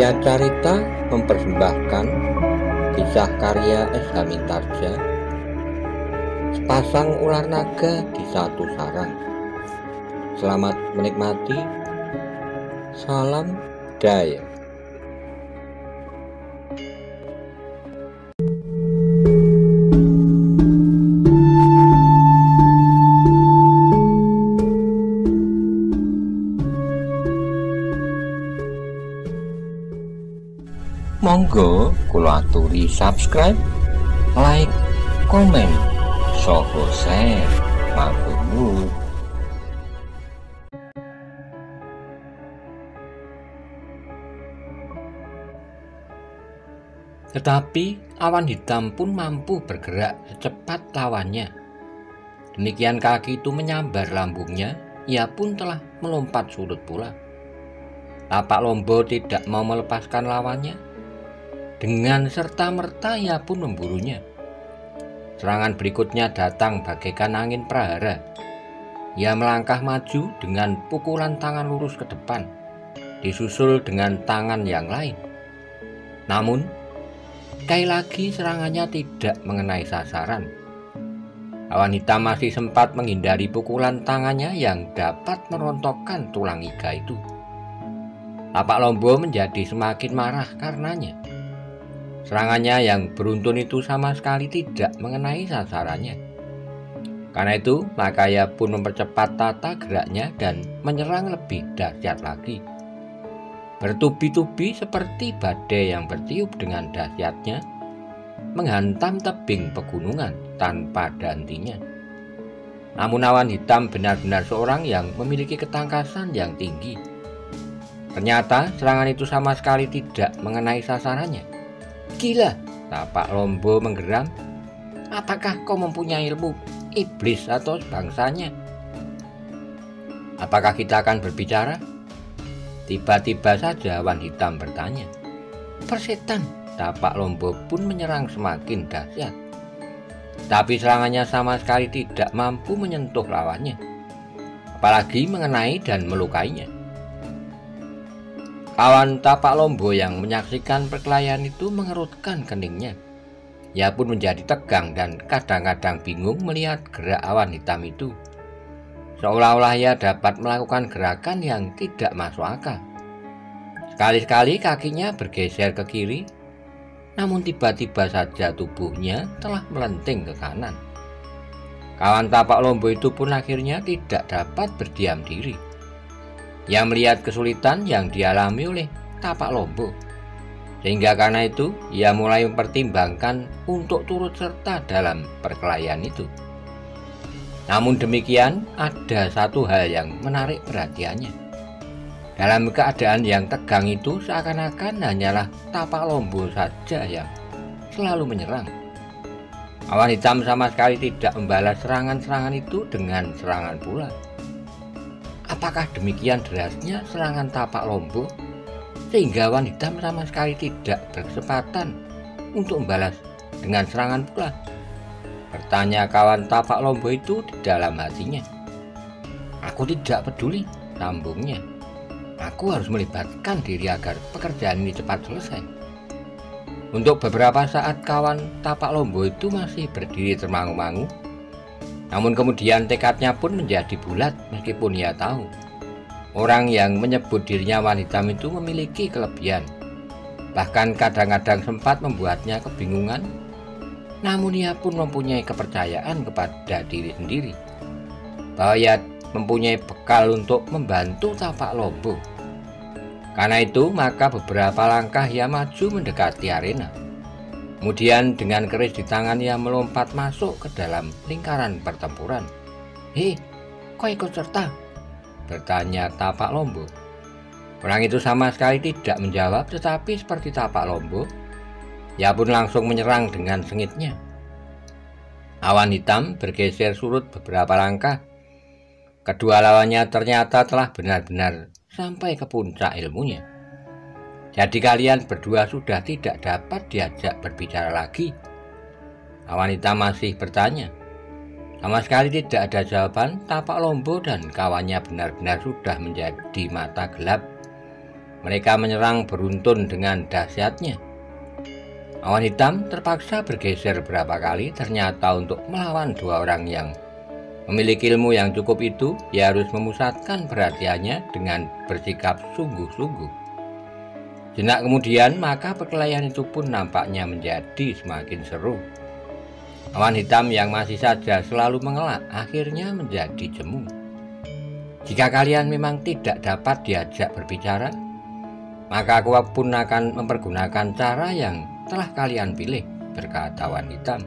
Setia Carita mempersembahkan kisah karya S. Hamintarja, Sepasang Ular Naga di Satu Sarang. Selamat menikmati. Salam Daya. Monggo kula aturi subscribe, like, komen, saha share, matur nuwun. Tetapi awan hitam pun mampu bergerak secepat lawannya. Demikian kaki itu menyambar lambungnya, ia pun telah melompat surut pula. Tapak Lombo tidak mau melepaskan lawannya. Dengan serta-merta ia pun memburunya. Serangan berikutnya datang bagaikan angin prahara. Ia melangkah maju dengan pukulan tangan lurus ke depan, disusul dengan tangan yang lain. Namun, sekali lagi serangannya tidak mengenai sasaran. Awan hitam masih sempat menghindari pukulan tangannya yang dapat merontokkan tulang iga itu. Tapak Lombo menjadi semakin marah karenanya. Serangannya yang beruntun itu sama sekali tidak mengenai sasarannya. Karena itu, maka ia pun mempercepat tata geraknya dan menyerang lebih dahsyat lagi. Bertubi-tubi seperti badai yang bertiup dengan dahsyatnya, menghantam tebing pegunungan tanpa ada hentinya. Namun awan hitam benar-benar seorang yang memiliki ketangkasan yang tinggi. Ternyata serangan itu sama sekali tidak mengenai sasarannya. Gila, Tapak Lombo menggeram. Apakah kau mempunyai ilmu iblis atau bangsanya? Apakah kita akan berbicara? Tiba-tiba saja awan hitam bertanya. Persetan, Tapak Lombo pun menyerang semakin dahsyat. Tapi serangannya sama sekali tidak mampu menyentuh lawannya, apalagi mengenai dan melukainya. Kawan Tapak Lombo yang menyaksikan perkelahian itu mengerutkan keningnya. Ia pun menjadi tegang dan kadang-kadang bingung melihat gerak awan hitam itu. Seolah-olah ia dapat melakukan gerakan yang tidak masuk akal. Sekali-sekali kakinya bergeser ke kiri, namun tiba-tiba saja tubuhnya telah melenting ke kanan. Kawan Tapak Lombo itu pun akhirnya tidak dapat berdiam diri. Ia melihat kesulitan yang dialami oleh Tapak Lombo, sehingga karena itu ia mulai mempertimbangkan untuk turut serta dalam perkelahian itu. Namun demikian, ada satu hal yang menarik perhatiannya. Dalam keadaan yang tegang itu seakan-akan hanyalah Tapak Lombo saja yang selalu menyerang. Awan hitam sama sekali tidak membalas serangan-serangan itu dengan serangan pula. Apakah demikian derasnya serangan Tapak Lombo sehingga awan hitam sama sekali tidak berkesempatan untuk membalas dengan serangan pula? Bertanya kawan Tapak Lombo itu di dalam hatinya. Aku tidak peduli, sambungnya. Aku harus melibatkan diri agar pekerjaan ini cepat selesai. Untuk beberapa saat kawan Tapak Lombo itu masih berdiri termangu-mangu. Namun kemudian tekadnya pun menjadi bulat meskipun ia tahu orang yang menyebut dirinya awan hitam itu memiliki kelebihan. Bahkan kadang-kadang sempat membuatnya kebingungan. Namun ia pun mempunyai kepercayaan kepada diri sendiri bahwa ia mempunyai bekal untuk membantu Tapak Lombo. Karena itu maka beberapa langkah ia maju mendekati arena. Kemudian dengan keris di tangan ia melompat masuk ke dalam lingkaran pertempuran. Hei, kau ikut serta? Bertanya Tapak Lombo. Orang itu sama sekali tidak menjawab, tetapi seperti Tapak Lombo, ia pun langsung menyerang dengan sengitnya. Awan hitam bergeser surut beberapa langkah. Kedua lawannya ternyata telah benar-benar sampai ke puncak ilmunya. Jadi kalian berdua sudah tidak dapat diajak berbicara lagi? Awan hitam masih bertanya. Sama sekali tidak ada jawaban. Tapak Lombo dan kawannya benar-benar sudah menjadi mata gelap. Mereka menyerang beruntun dengan dahsyatnya. Awan hitam terpaksa bergeser beberapa kali, ternyata untuk melawan dua orang yang memiliki ilmu yang cukup itu, ia harus memusatkan perhatiannya dengan bersikap sungguh-sungguh. Sejenak kemudian, maka perkelahian itu pun nampaknya menjadi semakin seru. Awan hitam yang masih saja selalu mengelak, akhirnya menjadi jemu. Jika kalian memang tidak dapat diajak berbicara, maka aku pun akan mempergunakan cara yang telah kalian pilih, berkata awan hitam.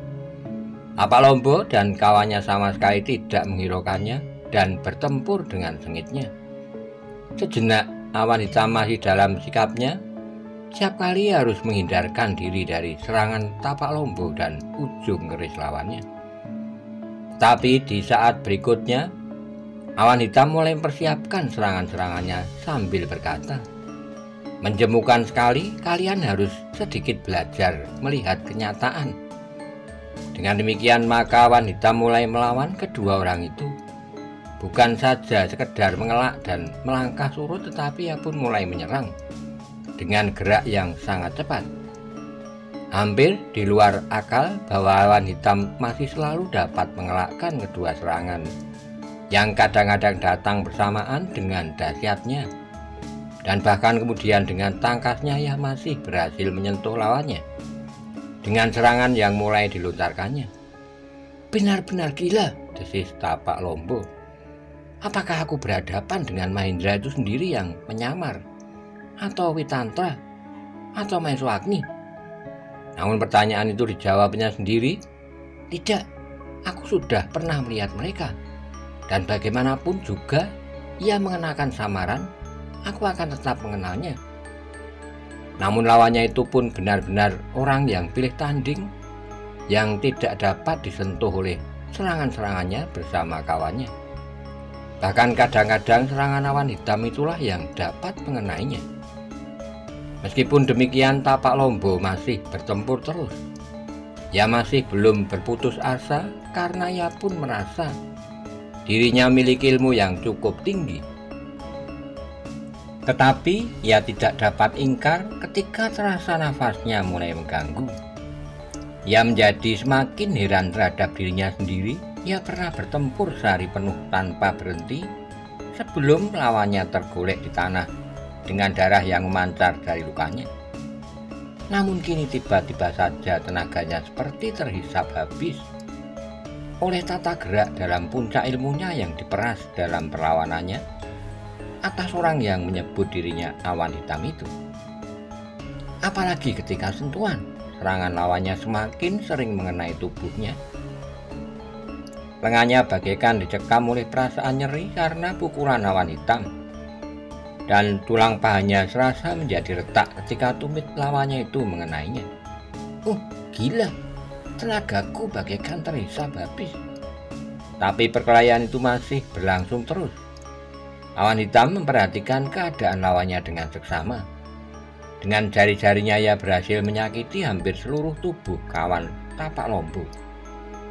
Tapak Lombo dan kawannya sama sekali tidak menghiraukannya dan bertempur dengan sengitnya. Sejenak awan hitam masih dalam sikapnya. Setiap kali harus menghindarkan diri dari serangan Tapak Lombo dan ujung keris lawannya. Tapi di saat berikutnya, awan hitam mulai mempersiapkan serangan-serangannya sambil berkata, "Menjemukan sekali, kalian harus sedikit belajar melihat kenyataan." Dengan demikian maka awan hitam mulai melawan kedua orang itu. Bukan saja sekedar mengelak dan melangkah surut, tetapi ia pun mulai menyerang dengan gerak yang sangat cepat. Hampir di luar akal bahwa awan hitam masih selalu dapat mengelakkan kedua serangan yang kadang-kadang datang bersamaan dengan dahsyatnya. Dan bahkan kemudian dengan tangkasnya ia masih berhasil menyentuh lawannya dengan serangan yang mulai dilontarkannya. "Benar-benar gila," desis Tapak Lombo. "Apakah aku berhadapan dengan Mahendra itu sendiri yang menyamar? Atau Witantra? Atau Maeswagni?" Namun pertanyaan itu dijawabnya sendiri, "Tidak, aku sudah pernah melihat mereka. Dan bagaimanapun juga ia mengenakan samaran, aku akan tetap mengenalnya." Namun lawannya itu pun benar-benar orang yang pilih tanding, yang tidak dapat disentuh oleh serangan-serangannya bersama kawannya. Bahkan kadang-kadang serangan awan hitam itulah yang dapat mengenainya. Meskipun demikian, Tapak Lombo masih bertempur terus. Ia masih belum berputus asa karena ia pun merasa dirinya memiliki ilmu yang cukup tinggi. Tetapi ia tidak dapat ingkar ketika terasa nafasnya mulai mengganggu. Ia menjadi semakin heran terhadap dirinya sendiri. Ia pernah bertempur sehari penuh tanpa berhenti sebelum lawannya tergolek di tanah dengan darah yang memancar dari lukanya. Namun kini tiba-tiba saja tenaganya seperti terhisap habis oleh tata gerak dalam puncak ilmunya yang diperas dalam perlawanannya atas orang yang menyebut dirinya awan hitam itu. Apalagi ketika sentuhan, serangan lawannya semakin sering mengenai tubuhnya. Lengannya bagaikan dicekam oleh perasaan nyeri karena pukulan awan hitam, dan tulang pahanya serasa menjadi retak ketika tumit lawannya itu mengenainya. Gila, tenagaku bagaikan terhisap habis. Tapi perkelahian itu masih berlangsung terus. Awan hitam memperhatikan keadaan lawannya dengan seksama. Dengan jari-jarinya ia berhasil menyakiti hampir seluruh tubuh kawan Tapak Lombo,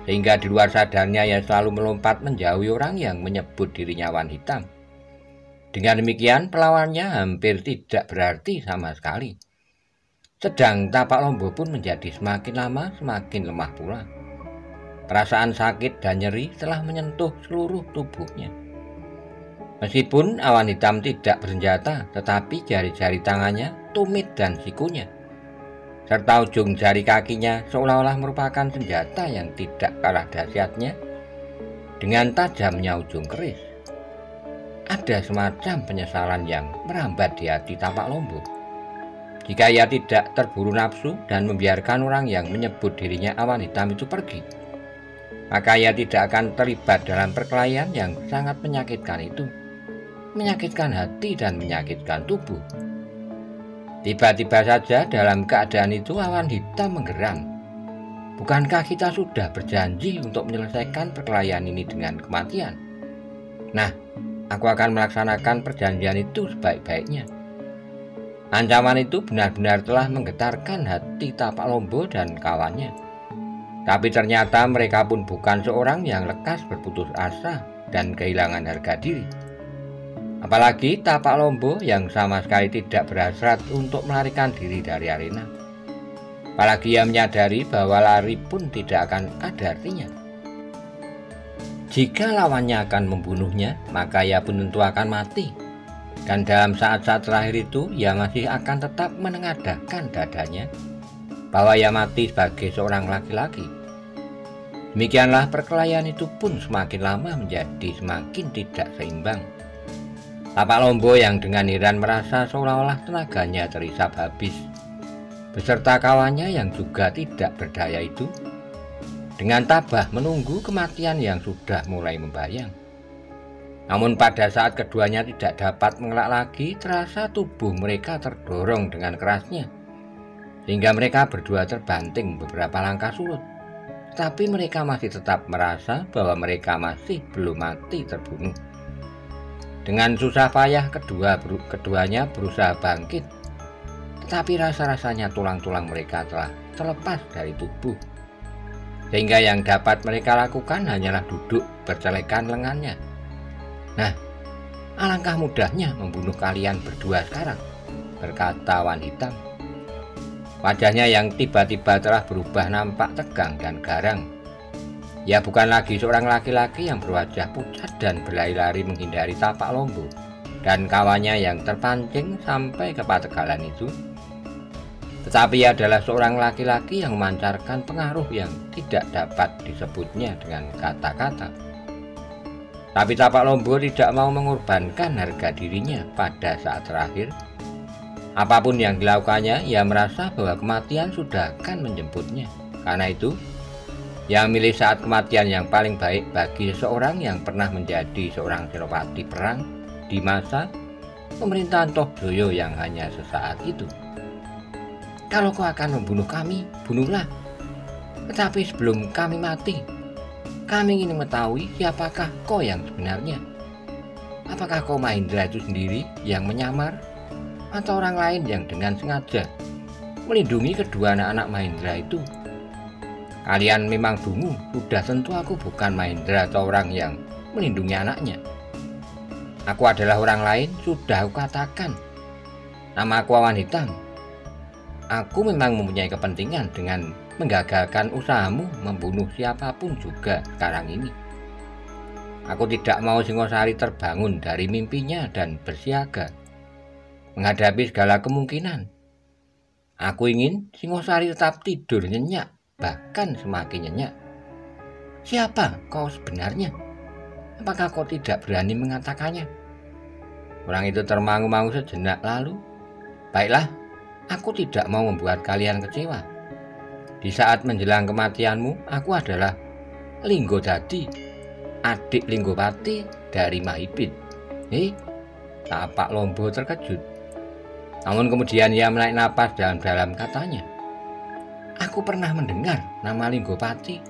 sehingga di luar sadarnya ia selalu melompat menjauhi orang yang menyebut dirinya awan hitam. Dengan demikian pelawannya hampir tidak berarti sama sekali. Sedang Tapak Lombo pun menjadi semakin lama semakin lemah pula. Perasaan sakit dan nyeri telah menyentuh seluruh tubuhnya. Meskipun awan hitam tidak bersenjata, tetapi jari-jari tangannya, tumit dan sikunya, serta ujung jari kakinya seolah-olah merupakan senjata yang tidak kalah dahsyatnya dengan tajamnya ujung keris. Ada semacam penyesalan yang merambat di hati Tapak Lombo. Jika ia tidak terburu nafsu dan membiarkan orang yang menyebut dirinya awan hitam itu pergi, maka ia tidak akan terlibat dalam perkelahian yang sangat menyakitkan itu, menyakitkan hati dan menyakitkan tubuh. Tiba-tiba saja dalam keadaan itu awan hitam menggeram. "Bukankah kita sudah berjanji untuk menyelesaikan perkelahian ini dengan kematian? Nah, aku akan melaksanakan perjanjian itu sebaik-baiknya." Ancaman itu benar-benar telah menggetarkan hati Tapak Lombo dan kawannya. Tapi ternyata mereka pun bukan seorang yang lekas berputus asa dan kehilangan harga diri. Apalagi Tapak Lombo yang sama sekali tidak berhasrat untuk melarikan diri dari arena. Apalagi ia menyadari bahwa lari pun tidak akan ada artinya. Jika lawannya akan membunuhnya, maka ia pun tentu akan mati. Dan dalam saat-saat terakhir itu, ia masih akan tetap menengadahkan dadanya bahwa ia mati sebagai seorang laki-laki. Demikianlah perkelahian itu pun semakin lama menjadi semakin tidak seimbang. Tapak Lombo yang dengan heran merasa seolah-olah tenaganya terisap habis, beserta kawannya yang juga tidak berdaya itu, dengan tabah menunggu kematian yang sudah mulai membayang. Namun pada saat keduanya tidak dapat mengelak lagi, terasa tubuh mereka terdorong dengan kerasnya, sehingga mereka berdua terbanting beberapa langkah surut. Tetapi mereka masih tetap merasa bahwa mereka masih belum mati terbunuh. Dengan susah payah keduanya berusaha bangkit, tetapi rasa-rasanya tulang-tulang mereka telah terlepas dari tubuh, sehingga yang dapat mereka lakukan hanyalah duduk bercelekan lengannya. "Nah, alangkah mudahnya membunuh kalian berdua sekarang," berkata Wan Hitam. Wajahnya yang tiba-tiba telah berubah nampak tegang dan garang. Ia bukan lagi seorang laki-laki yang berwajah pucat dan berlari-lari menghindari Tapak Lombo dan kawannya yang terpancing sampai ke pategalan itu. Tetapi ia adalah seorang laki-laki yang memancarkan pengaruh yang tidak dapat disebutnya dengan kata-kata. Tapi Tapak Lombo tidak mau mengorbankan harga dirinya pada saat terakhir. Apapun yang dilakukannya, ia merasa bahwa kematian sudah akan menjemputnya. Karena itu, ia memilih saat kematian yang paling baik bagi seseorang yang pernah menjadi seorang senopati perang di masa pemerintahan Tohjoyo yang hanya sesaat itu. "Kalau kau akan membunuh kami, bunuhlah. Tetapi sebelum kami mati, kami ingin mengetahui siapakah kau yang sebenarnya. Apakah kau Mahendra itu sendiri yang menyamar, atau orang lain yang dengan sengaja melindungi kedua anak-anak Mahendra itu? Kalian memang dungu, sudah tentu aku bukan Mahendra atau orang yang melindungi anaknya. Aku adalah orang lain, sudah aku katakan. Nama aku Wan Hitam. Aku memang mempunyai kepentingan dengan menggagalkan usahamu membunuh siapapun juga sekarang ini. Aku tidak mau Singosari terbangun dari mimpinya dan bersiaga menghadapi segala kemungkinan. Aku ingin Singosari tetap tidur nyenyak, bahkan semakin nyenyak. Siapa kau sebenarnya? Apakah kau tidak berani mengatakannya?" Orang itu termangu-mangu sejenak lalu, "Baiklah, aku tidak mau membuat kalian kecewa. Di saat menjelang kematianmu, aku adalah Lingodadi, adik Linggopati dari Mahibit." Tapak Lombo terkejut. Namun kemudian ia menarik napas dalam-dalam katanya, "Aku pernah mendengar nama Linggopati.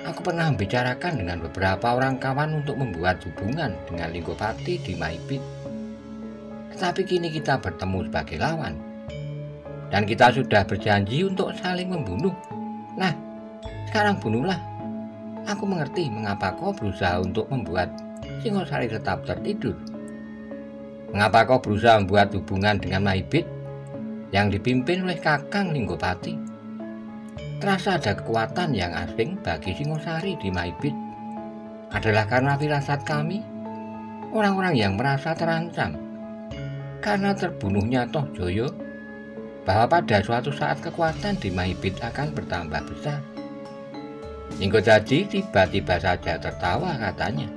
Aku pernah membicarakan dengan beberapa orang kawan untuk membuat hubungan dengan Linggopati di Mahibit. Tetapi kini kita bertemu sebagai lawan, dan kita sudah berjanji untuk saling membunuh. Nah, sekarang bunuhlah. Aku mengerti mengapa kau berusaha untuk membuat Singosari tetap tertidur. Mengapa kau berusaha membuat hubungan dengan Mahibit yang dipimpin oleh Kakang Linggopati. Terasa ada kekuatan yang asing bagi Singosari di Mahibit. Adalah karena firasat kami, orang-orang yang merasa terancam karena terbunuhnya Tohjoyo, bahwa pada suatu saat kekuatan di Mahibit akan bertambah besar." Lingodadi tiba-tiba saja tertawa, katanya,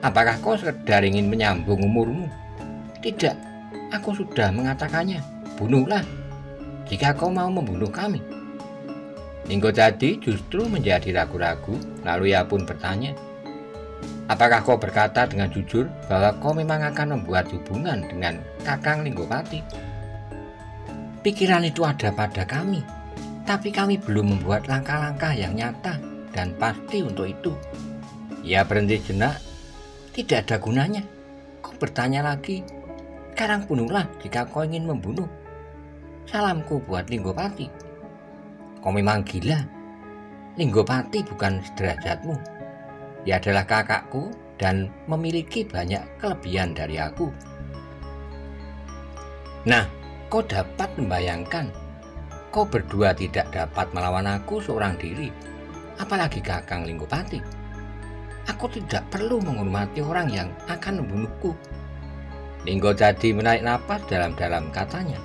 "Apakah kau sekedar ingin menyambung umurmu? Tidak, aku sudah mengatakannya. Bunuhlah jika kau mau membunuh kami." Lingodadi justru menjadi ragu-ragu, lalu ia pun bertanya, "Apakah kau berkata dengan jujur bahwa kau memang akan membuat hubungan dengan Kakang Linggopati?" "Pikiran itu ada pada kami, tapi kami belum membuat langkah-langkah yang nyata dan pasti untuk itu." Ia berhenti jenak. "Tidak ada gunanya kau bertanya lagi. Sekarang bunuhlah jika kau ingin membunuh. Salamku buat Linggopati." "Kau memang gila. Linggopati bukan sederajatmu. Dia adalah kakakku dan memiliki banyak kelebihan dari aku. Nah, kau dapat membayangkan, kau berdua tidak dapat melawan aku seorang diri, apalagi Kakang Linggopati. Aku tidak perlu menghormati orang yang akan membunuhku. Linggojati menarik napas dalam-dalam, katanya.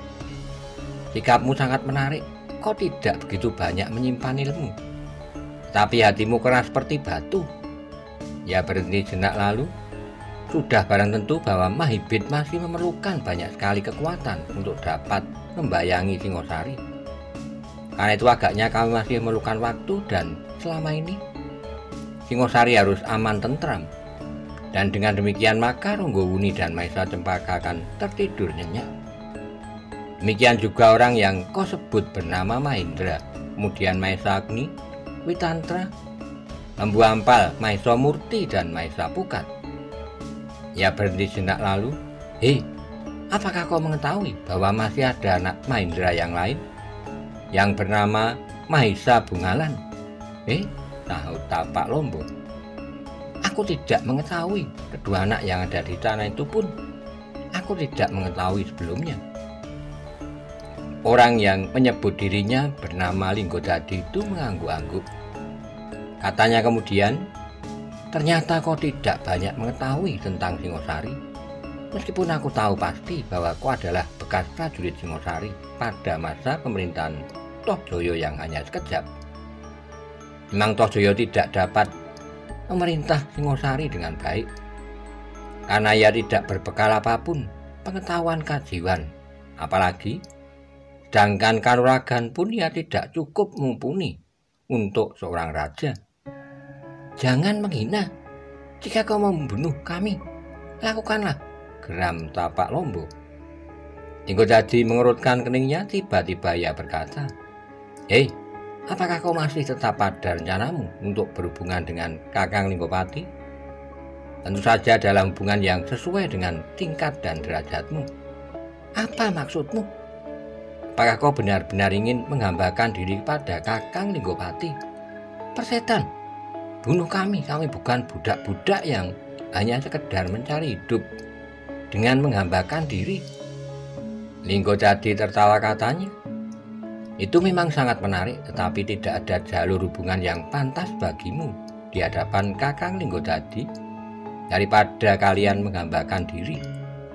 Sikapmu sangat menarik, kau tidak begitu banyak menyimpan ilmu. Tapi hatimu keras seperti batu. Ya berhenti sejenak lalu. Sudah barang tentu bahwa Mahibit masih memerlukan banyak sekali kekuatan untuk dapat membayangi Singosari. Karena itu agaknya kami masih memerlukan waktu, dan selama ini Singosari harus aman tentram. Dan dengan demikian maka Ronggowuni dan Maesa Cempaka akan tertidur nyenyak. Demikian juga orang yang kau sebut bernama Mahendra, kemudian Maesa Agni, Witantra, Lembu Ampal, Maesa Murti, dan Maesa Pukat. Ya berhenti sejenak lalu. Hei, apakah kau mengetahui bahwa masih ada anak Mahendra yang lain yang bernama Mahesa Bungalan? Sahut Tapak Lombo. Aku tidak mengetahui. Kedua anak yang ada di sana itu pun aku tidak mengetahui sebelumnya. Orang yang menyebut dirinya bernama Linggojati itu mengangguk-angguk. Katanya kemudian, ternyata kau tidak banyak mengetahui tentang Singosari. Meskipun aku tahu pasti bahwa kau adalah bekas prajurit Singosari pada masa pemerintahan Tohjoyo yang hanya sekejap. Memang Tohjoyo tidak dapat memerintah Singosari dengan baik, karena ia tidak berbekal apapun pengetahuan kajiwan. Apalagi, sedangkan kanuragan pun ia tidak cukup mumpuni untuk seorang raja. Jangan menghina. Jika kau mau membunuh kami, lakukanlah, geram Tapak Lombo. Linggojati mengerutkan keningnya. Tiba-tiba ia berkata, Hei, apakah kau masih tetap pada rencanamu untuk berhubungan dengan Kakang Linggopati? Tentu saja dalam hubungan yang sesuai dengan tingkat dan derajatmu. Apa maksudmu? Apakah kau benar-benar ingin menghambakan diri pada Kakang Linggopati? Persetan, bunuh kami bukan budak-budak yang hanya sekedar mencari hidup dengan menghambakan diri. Linggojati tertawa, katanya. Itu memang sangat menarik, tetapi tidak ada jalur hubungan yang pantas bagimu di hadapan Kakang Linggojati daripada kalian menghambakan diri.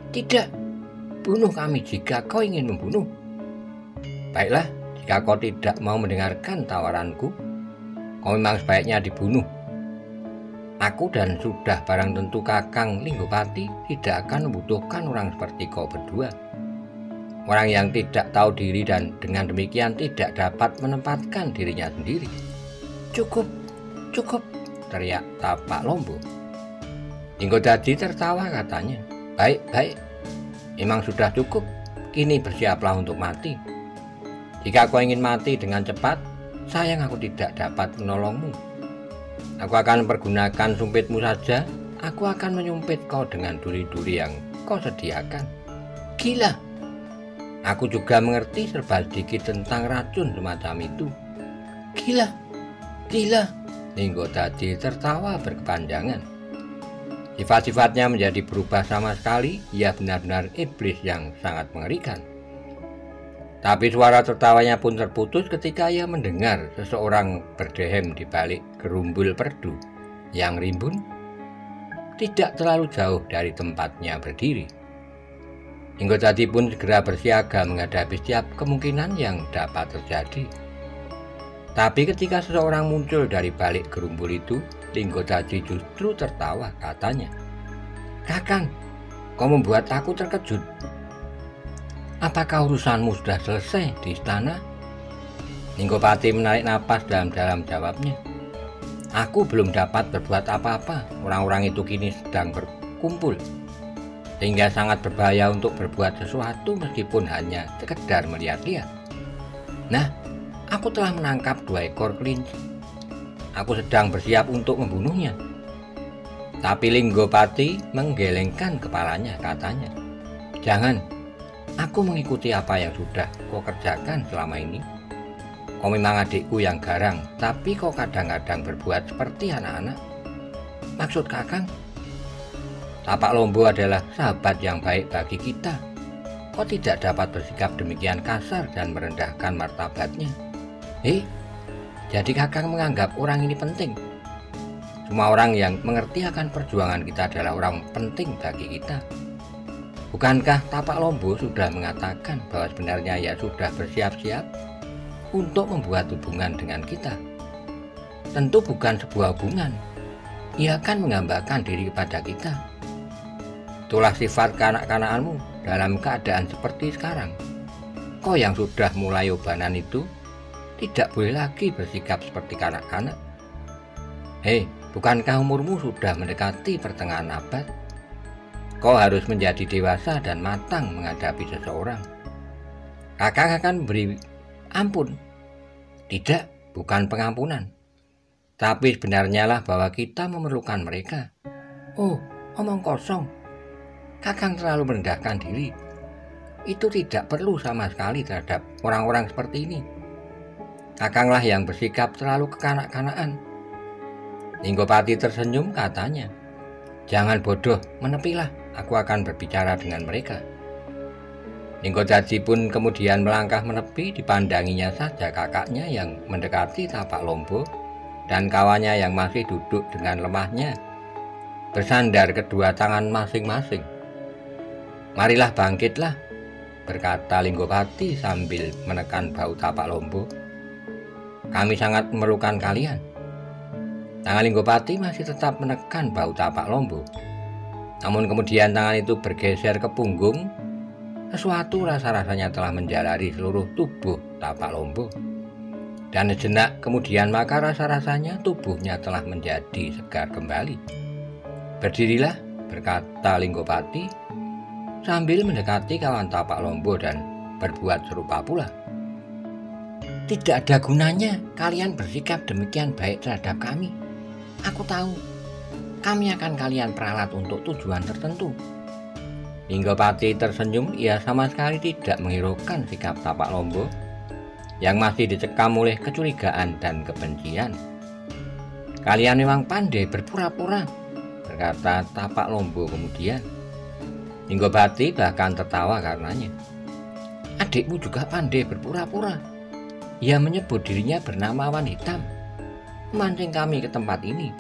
Tidak, bunuh kami jika kau ingin membunuh. Baiklah, jika kau tidak mau mendengarkan tawaranku, kau memang sebaiknya dibunuh. Aku dan sudah barang tentu Kakang Linggopati tidak akan membutuhkan orang seperti kau berdua. Orang yang tidak tahu diri dan dengan demikian tidak dapat menempatkan dirinya sendiri. Cukup, teriak Tapak Lombo. Linggojati tertawa, katanya. Baik, memang sudah cukup. Kini bersiaplah untuk mati. Jika kau ingin mati dengan cepat, sayang aku tidak dapat menolongmu. Aku akan pergunakan sumpitmu saja. Aku akan menyumpit kau dengan duri-duri yang kau sediakan. Gila. Aku juga mengerti serba sedikit tentang racun semacam itu. Gila. Linggojati tertawa berkepanjangan. Sifat-sifatnya menjadi berubah sama sekali. Ia benar-benar iblis yang sangat mengerikan. Tapi suara tertawanya pun terputus ketika ia mendengar seseorang berdehem di balik gerumbul perdu yang rimbun tidak terlalu jauh dari tempatnya berdiri. Linggojati pun segera bersiaga menghadapi setiap kemungkinan yang dapat terjadi. Tapi ketika seseorang muncul dari balik gerumbul itu, Linggojati justru tertawa, katanya. Kakang, kau membuat aku terkejut. Apakah urusanmu sudah selesai di istana? Linggopati menarik napas dalam-dalam, jawabnya. Aku belum dapat berbuat apa-apa. Orang-orang itu kini sedang berkumpul, sehingga sangat berbahaya untuk berbuat sesuatu meskipun hanya sekedar melihat-lihat. Nah, aku telah menangkap 2 ekor kelinci. Aku sedang bersiap untuk membunuhnya. Tapi Linggopati menggelengkan kepalanya, katanya. Jangan, aku mengikuti apa yang sudah kau kerjakan selama ini. Kau memang adikku yang garang, tapi kau kadang-kadang berbuat seperti anak-anak. Maksud Kakang, Tapak Lombo adalah sahabat yang baik bagi kita. Kau tidak dapat bersikap demikian kasar dan merendahkan martabatnya. Jadi Kakang menganggap orang ini penting? Semua orang yang mengerti akan perjuangan kita adalah orang penting bagi kita. Bukankah Tapak Lombo sudah mengatakan bahwa sebenarnya ia sudah bersiap-siap untuk membuat hubungan dengan kita? Tentu bukan sebuah hubungan. Ia akan menggambarkan diri kepada kita. Itulah sifat kanak-kanakanmu dalam keadaan seperti sekarang. Kau yang sudah mulai ubanan itu tidak boleh lagi bersikap seperti kanak-kanak. Bukankah umurmu sudah mendekati pertengahan abad? Kau harus menjadi dewasa dan matang menghadapi seseorang. Kakang akan beri ampun. Tidak, bukan pengampunan. Tapi sebenarnya lah bahwa kita memerlukan mereka. Omong kosong. Kakang terlalu merendahkan diri. Itu tidak perlu sama sekali terhadap orang-orang seperti ini. Kakanglah yang bersikap terlalu kekanak-kanakan. Linggopati tersenyum katanya, "Jangan bodoh, menepilah, aku akan berbicara dengan mereka." Linggojati pun kemudian melangkah menepi, dipandanginya saja kakaknya yang mendekati Tapak Lombo dan kawannya yang masih duduk dengan lemahnya, bersandar kedua tangan masing-masing. "Marilah bangkitlah," berkata Linggopati sambil menekan bahu Tapak Lombo. "Kami sangat memerlukan kalian." Tangan Linggopati masih tetap menekan bahu Tapak Lombo. Namun kemudian tangan itu bergeser ke punggung. Sesuatu rasa-rasanya telah menjalari seluruh tubuh Tapak Lombo. Dan sejenak kemudian maka rasa-rasanya tubuhnya telah menjadi segar kembali. "Berdirilah," berkata Linggopati sambil mendekati kawan Tapak Lombo dan berbuat serupa pula. "Tidak ada gunanya kalian bersikap demikian baik terhadap kami. Aku tahu, kami akan kalian peralat untuk tujuan tertentu." Linggopati tersenyum. Ia sama sekali tidak menghiraukan sikap Tapak Lombo yang masih dicekam oleh kecurigaan dan kebencian. "Kalian memang pandai berpura-pura," berkata Tapak Lombo kemudian. Linggopati bahkan tertawa karenanya. "Adikmu juga pandai berpura-pura. Ia menyebut dirinya bernama Awan Hitam, memancing kami ke tempat ini,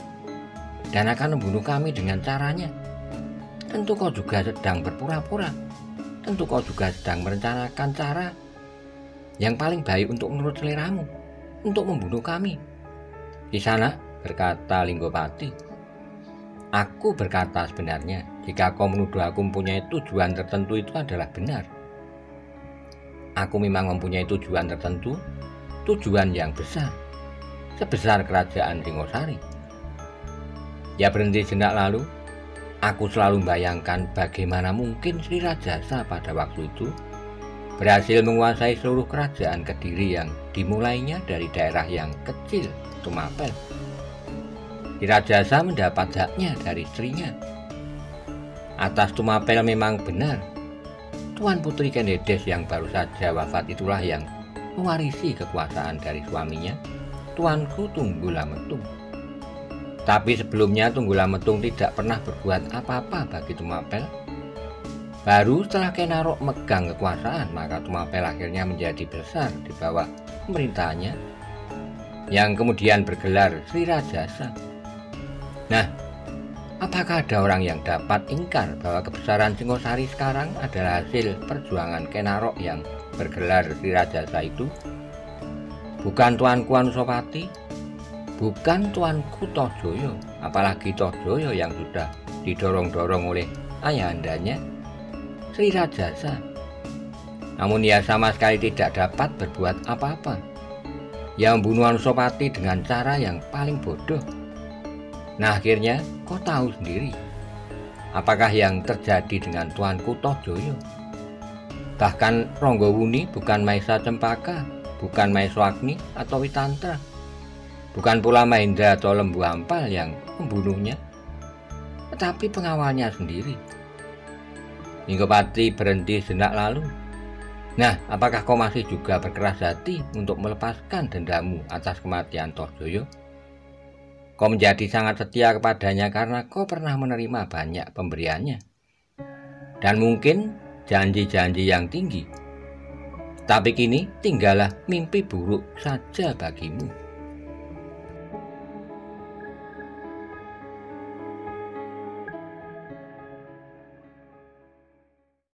dan akan membunuh kami dengan caranya. Tentu kau juga sedang berpura-pura. Tentu kau juga sedang merencanakan cara yang paling baik untuk menurut seleramu, untuk membunuh kami." "Di sana," berkata Linggopati, "aku berkata sebenarnya, jika kau menuduh aku mempunyai tujuan tertentu itu adalah benar. Aku memang mempunyai tujuan tertentu, tujuan yang besar, sebesar kerajaan Singosari." Ia berhenti sejenak lalu. "Aku selalu membayangkan bagaimana mungkin Sri Rajasa pada waktu itu berhasil menguasai seluruh kerajaan Kediri yang dimulainya dari daerah yang kecil, Tumapel. Sri Rajasa mendapat haknya dari istrinya. Atas Tumapel memang benar. Tuan Putri Kendedes yang baru saja wafat itulah yang mewarisi kekuasaan dari suaminya, Tuanku Tunggulametung. Tapi sebelumnya Tunggulametung tidak pernah berbuat apa-apa bagi Tumapel. Baru setelah Kenarok megang kekuasaan, maka Tumapel akhirnya menjadi besar di bawah pemerintahannya, yang kemudian bergelar Sri Rajasa. Nah, apakah ada orang yang dapat ingkar bahwa kebesaran Singosari sekarang adalah hasil perjuangan Kenarok yang bergelar Sri Rajasa itu? Bukan Tuanku Anusapati, bukan Tuanku Tohjoyo, apalagi Tohjoyo yang sudah didorong-dorong oleh ayahandanya, Sri Rajasa. Namun ia sama sekali tidak dapat berbuat apa-apa. Ia membunuh Anusapati dengan cara yang paling bodoh. Nah, akhirnya kau tahu sendiri apakah yang terjadi dengan Tuanku Tohjoyo. Bahkan Ronggowuni bukan Maesa Cempaka, bukan Maeswagni atau Witantra, bukan pula Mahendra atau Lembu Ampal yang membunuhnya, tetapi pengawalnya sendiri. Linggopati berhenti sejenak lalu. "Nah, apakah kau masih juga berkeras hati untuk melepaskan dendamu atas kematian Tohjoyo? Kau menjadi sangat setia kepadanya karena kau pernah menerima banyak pemberiannya. Dan mungkin janji-janji yang tinggi. Tapi kini tinggallah mimpi buruk saja bagimu.